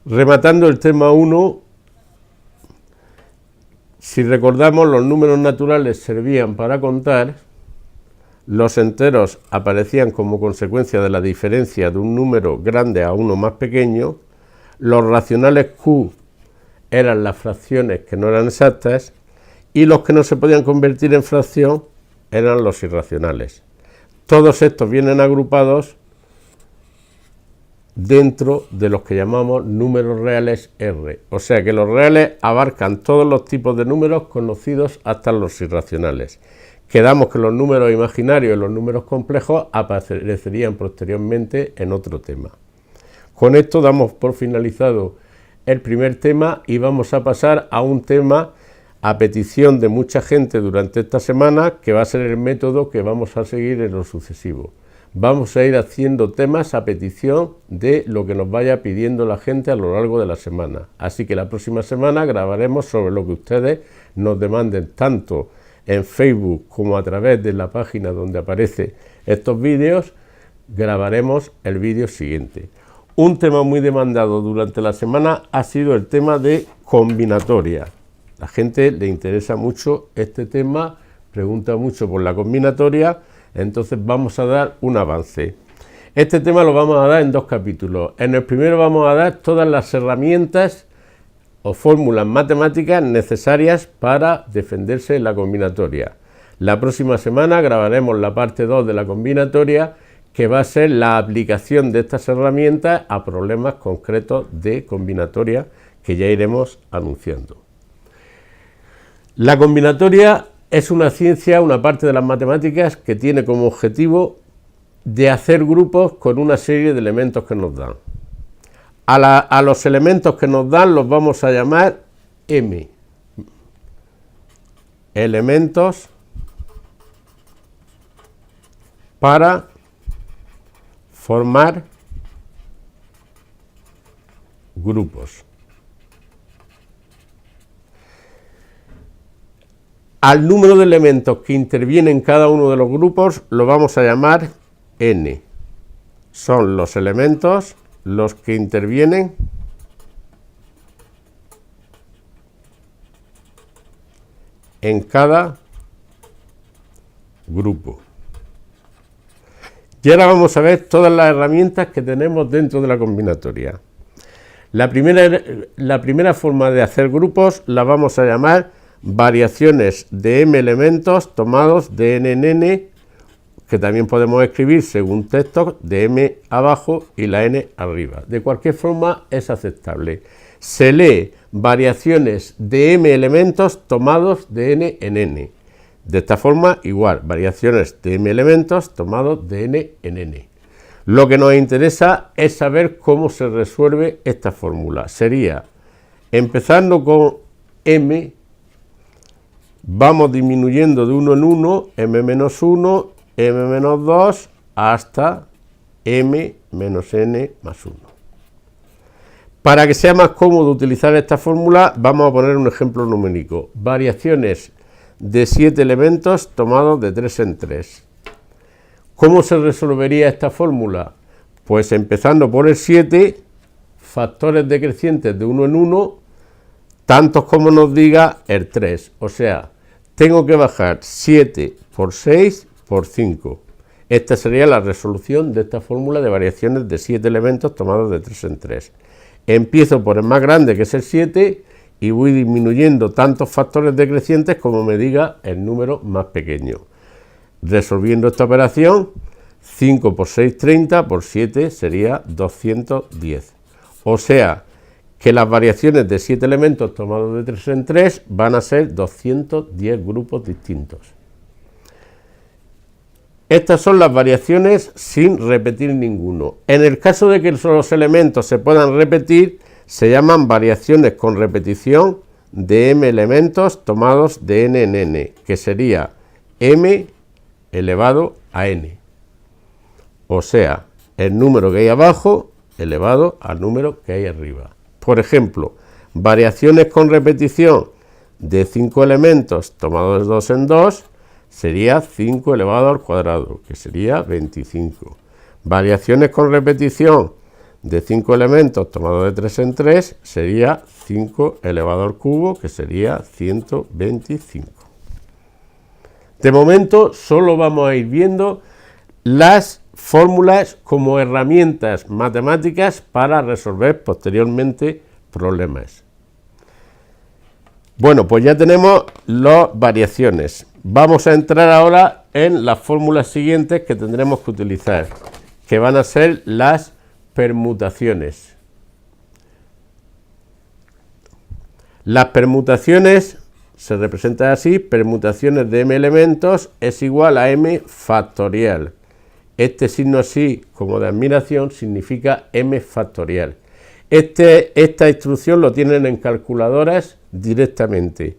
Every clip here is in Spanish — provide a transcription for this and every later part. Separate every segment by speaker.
Speaker 1: Rematando el tema 1, si recordamos, los números naturales servían para contar, los enteros aparecían como consecuencia de la diferencia de un número grande a uno más pequeño, los racionales Q eran las fracciones que no eran exactas y los que no se podían convertir en fracción eran los irracionales. Todos estos vienen agrupados dentro de los que llamamos números reales R, o sea que los reales abarcan todos los tipos de números conocidos hasta los irracionales. Quedamos que los números imaginarios y los números complejos aparecerían posteriormente en otro tema. Con esto damos por finalizado el primer tema y vamos a pasar a un tema a petición de mucha gente durante esta semana, que va a ser el método que vamos a seguir en lo sucesivo. Vamos a ir haciendo temas a petición de lo que nos vaya pidiendo la gente a lo largo de la semana. Así que la próxima semana grabaremos sobre lo que ustedes nos demanden, tanto en Facebook como a través de la página donde aparecen estos vídeos. Grabaremos el vídeo siguiente. Un tema muy demandado durante la semana ha sido el tema de combinatoria. La gente le interesa mucho este tema, pregunta mucho por la combinatoria. Entonces vamos a dar un avance. Este tema lo vamos a dar en dos capítulos. En el primero vamos a dar todas las herramientas o fórmulas matemáticas necesarias para defenderse en la combinatoria. La próxima semana grabaremos la parte 2 de la combinatoria, que va a ser la aplicación de estas herramientas a problemas concretos de combinatoria que ya iremos anunciando. La combinatoria es una ciencia, una parte de las matemáticas que tiene como objetivo de hacer grupos con una serie de elementos que nos dan. A los elementos que nos dan los vamos a llamar M. Elementos para formar grupos. Al número de elementos que intervienen en cada uno de los grupos lo vamos a llamar N. Son los elementos los que intervienen en cada grupo. Y ahora vamos a ver todas las herramientas que tenemos dentro de la combinatoria. La primera forma de hacer grupos la vamos a llamar variaciones de m elementos tomados de n en n, que también podemos escribir según textos de m abajo y la n arriba. De cualquier forma es aceptable. Se lee variaciones de m elementos tomados de n en n. De esta forma, igual, variaciones de m elementos tomados de n en n. Lo que nos interesa es saber cómo se resuelve esta fórmula. Sería, empezando con m, vamos disminuyendo de 1 en 1, m menos 1, m menos 2, hasta m menos n más 1. Para que sea más cómodo utilizar esta fórmula, vamos a poner un ejemplo numérico. Variaciones de 7 elementos tomados de 3 en 3. ¿Cómo se resolvería esta fórmula? Pues empezando por el 7, factores decrecientes de 1 en 1, tantos como nos diga el 3. O sea, tengo que bajar 7 por 6 por 5. Esta sería la resolución de esta fórmula de variaciones de 7 elementos tomados de 3 en 3. Empiezo por el más grande, que es el 7, y voy disminuyendo tantos factores decrecientes como me diga el número más pequeño. Resolviendo esta operación, 5 por 6, 30, por 7 sería 210. O sea, que las variaciones de 7 elementos tomados de 3 en 3 van a ser 210 grupos distintos. Estas son las variaciones sin repetir ninguno. En el caso de que los elementos se puedan repetir, se llaman variaciones con repetición de m elementos tomados de n en n, que sería m elevado a n. O sea, el número que hay abajo elevado al número que hay arriba. Por ejemplo, variaciones con repetición de 5 elementos tomados de 2 en 2 sería 5 elevado al cuadrado, que sería 25. Variaciones con repetición de 5 elementos tomado de 3 en 3 sería 5 elevado al cubo, que sería 125. De momento solo vamos a ir viendo las fórmulas como herramientas matemáticas para resolver posteriormente problemas. Bueno, pues ya tenemos las variaciones. Vamos a entrar ahora en las fórmulas siguientes que tendremos que utilizar, que van a ser las permutaciones. Las permutaciones se representan así: permutaciones de m elementos es igual a m factorial. Este signo así como de admiración significa m factorial. Esta instrucción lo tienen en calculadoras directamente.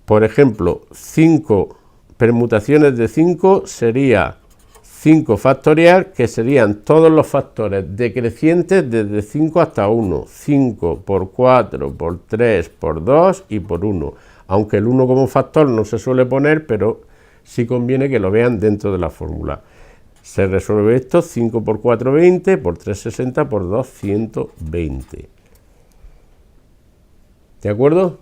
Speaker 1: Por ejemplo, 5 permutaciones de 5 sería 5 factorial, que serían todos los factores decrecientes desde 5 hasta 1. 5 por 4, por 3, por 2 y por 1. Aunque el 1 como factor no se suele poner, pero sí conviene que lo vean dentro de la fórmula. Se resuelve esto: 5 por 4, 20, por 3, 60, por 2, 120. ¿De acuerdo?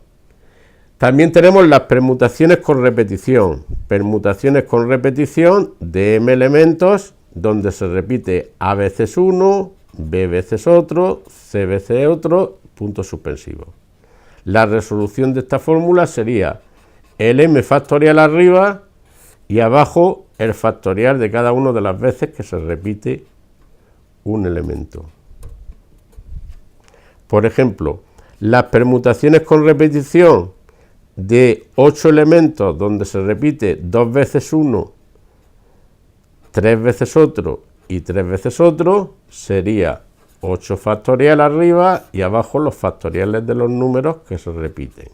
Speaker 1: También tenemos las permutaciones con repetición. Permutaciones con repetición de m elementos, donde se repite a veces uno, b veces otro, c veces otro, punto suspensivo. La resolución de esta fórmula sería el m factorial arriba y abajo el factorial de cada una de las veces que se repite un elemento. Por ejemplo, las permutaciones con repetición de 8 elementos, donde se repite 2 veces uno, 3 veces otro y 3 veces otro, sería 8 factorial arriba y abajo los factoriales de los números que se repiten.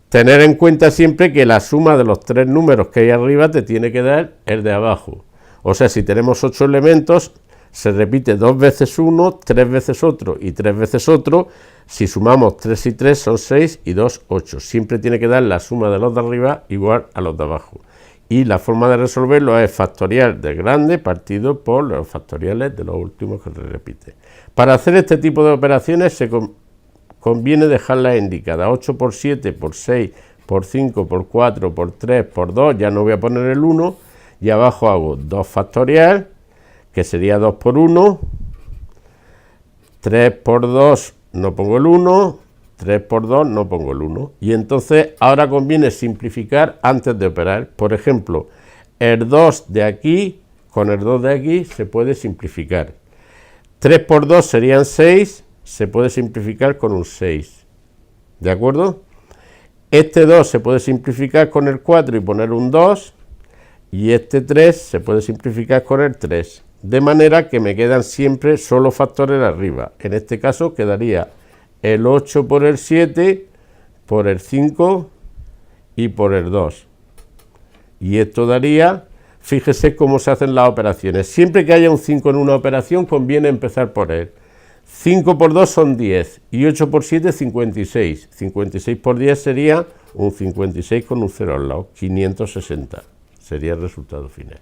Speaker 1: Tener en cuenta siempre que la suma de los 3 números que hay arriba te tiene que dar el de abajo. O sea, si tenemos 8 elementos, se repite 2 veces uno, 3 veces otro y 3 veces otro. Si sumamos 3 y 3 son 6 y 2, 8. Siempre tiene que dar la suma de los de arriba igual a los de abajo. Y la forma de resolverlo es factorial del grande partido por los factoriales de los últimos que se repite. Para hacer este tipo de operaciones se conviene dejarlas indicadas: 8 por 7, por 6, por 5, por 4, por 3, por 2, ya no voy a poner el 1, y abajo hago 2 factorial, que sería 2 por 1, 3 por 2 no pongo el 1, 3 por 2 no pongo el 1. Y entonces ahora conviene simplificar antes de operar. Por ejemplo, el 2 de aquí con el 2 de aquí se puede simplificar. 3 por 2 serían 6, se puede simplificar con un 6. ¿De acuerdo? Este 2 se puede simplificar con el 4 y poner un 2. Y este 3 se puede simplificar con el 3. De manera que me quedan siempre solo factores arriba. En este caso quedaría el 8 por el 7, por el 5 y por el 2. Y esto daría, fíjese cómo se hacen las operaciones. Siempre que haya un 5 en una operación conviene empezar por él. 5 por 2 son 10 y 8 por 7 56. 56 por 10 sería un 56 con un 0 al lado, 560. Sería el resultado final.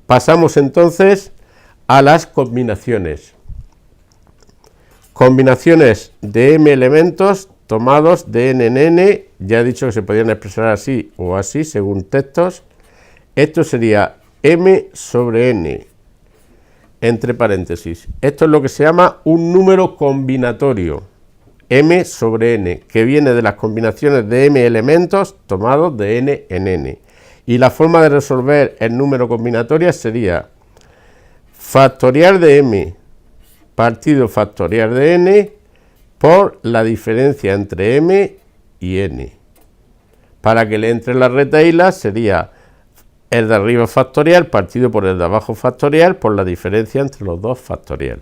Speaker 1: Pasamos entonces a las combinaciones. Combinaciones de m elementos tomados de n en n. Ya he dicho que se podían expresar así o así según textos. Esto sería m sobre n, entre paréntesis. Esto es lo que se llama un número combinatorio, m sobre n, que viene de las combinaciones de m elementos tomados de n en n. Y la forma de resolver el número combinatorio sería factorial de m partido factorial de n por la diferencia entre m y n. Para que le entre la retahíla sería el de arriba factorial partido por el de abajo factorial por la diferencia entre los dos factorial.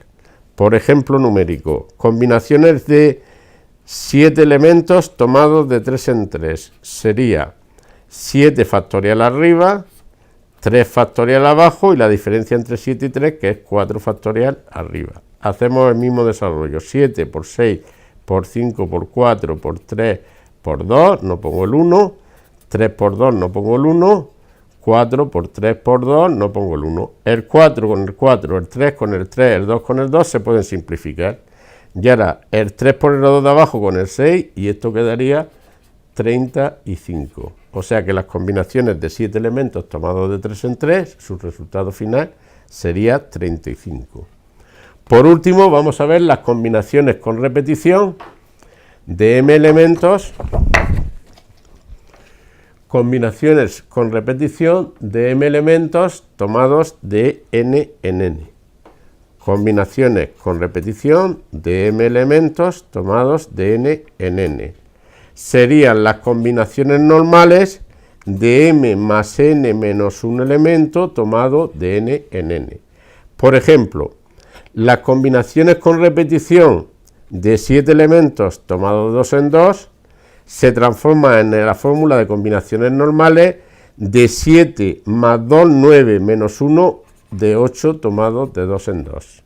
Speaker 1: Por ejemplo numérico, combinaciones de 7 elementos tomados de 3 en 3. Sería 7 factorial arriba, 3 factorial abajo y la diferencia entre 7 y 3, que es 4 factorial arriba. Hacemos el mismo desarrollo: 7 por 6, por 5, por 4, por 3, por 2, no pongo el 1, 3 por 2 no pongo el 1, 4 por 3 por 2, no pongo el 1. El 4 con el 4, el 3 con el 3, el 2 con el 2 se pueden simplificar. Y ahora el 3 por el 2 de abajo con el 6 y esto quedaría 35. O sea que las combinaciones de 7 elementos tomados de 3 en 3, su resultado final sería 35. Por último, vamos a ver las combinaciones con repetición de m elementos. Combinaciones con repetición de m elementos tomados de n en n. Combinaciones con repetición de m elementos tomados de n en n. Serían las combinaciones normales de m más n menos un elemento tomado de n en n. Por ejemplo, las combinaciones con repetición de 7 elementos tomados de 2 en 2 se transforma en la fórmula de combinaciones normales de 7 más 2, 9, menos 1, de 8 tomados de 2 en 2.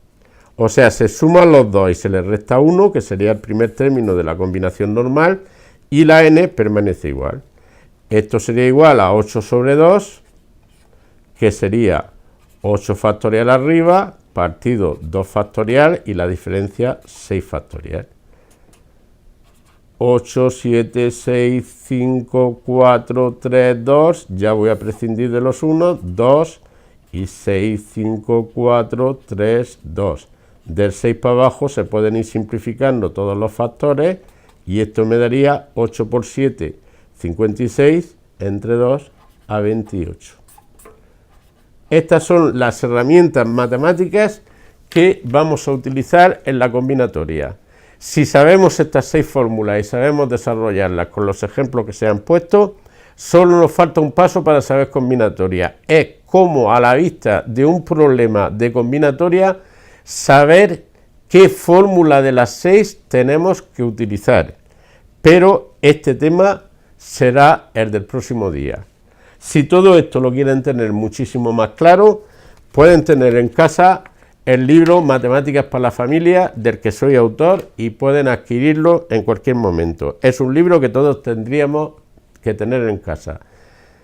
Speaker 1: O sea, se suman los 2 y se les resta 1, que sería el primer término de la combinación normal, y la n permanece igual. Esto sería igual a 8 sobre 2, que sería 8 factorial arriba, partido 2 factorial, y la diferencia 6 factorial. 8, 7, 6, 5, 4, 3, 2, ya voy a prescindir de los 1, 2, y 6, 5, 4, 3, 2. Del 6 para abajo se pueden ir simplificando todos los factores, y esto me daría 8 por 7, 56, entre 2 a 28. Estas son las herramientas matemáticas que vamos a utilizar en la combinatoria. Si sabemos estas 6 fórmulas y sabemos desarrollarlas con los ejemplos que se han puesto, solo nos falta un paso para saber combinatoria. Es cómo, a la vista de un problema de combinatoria, saber qué fórmula de las 6 tenemos que utilizar. Pero este tema será el del próximo día. Si todo esto lo quieren tener muchísimo más claro, pueden tener en casa el libro Matemáticas para la Familia, del que soy autor, y pueden adquirirlo en cualquier momento. Es un libro que todos tendríamos que tener en casa.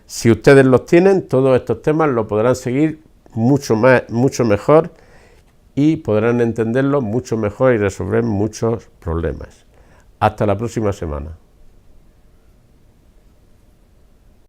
Speaker 1: Si ustedes los tienen, todos estos temas los podrán seguir mucho mejor y podrán entenderlos mucho mejor y resolver muchos problemas. Hasta la próxima semana.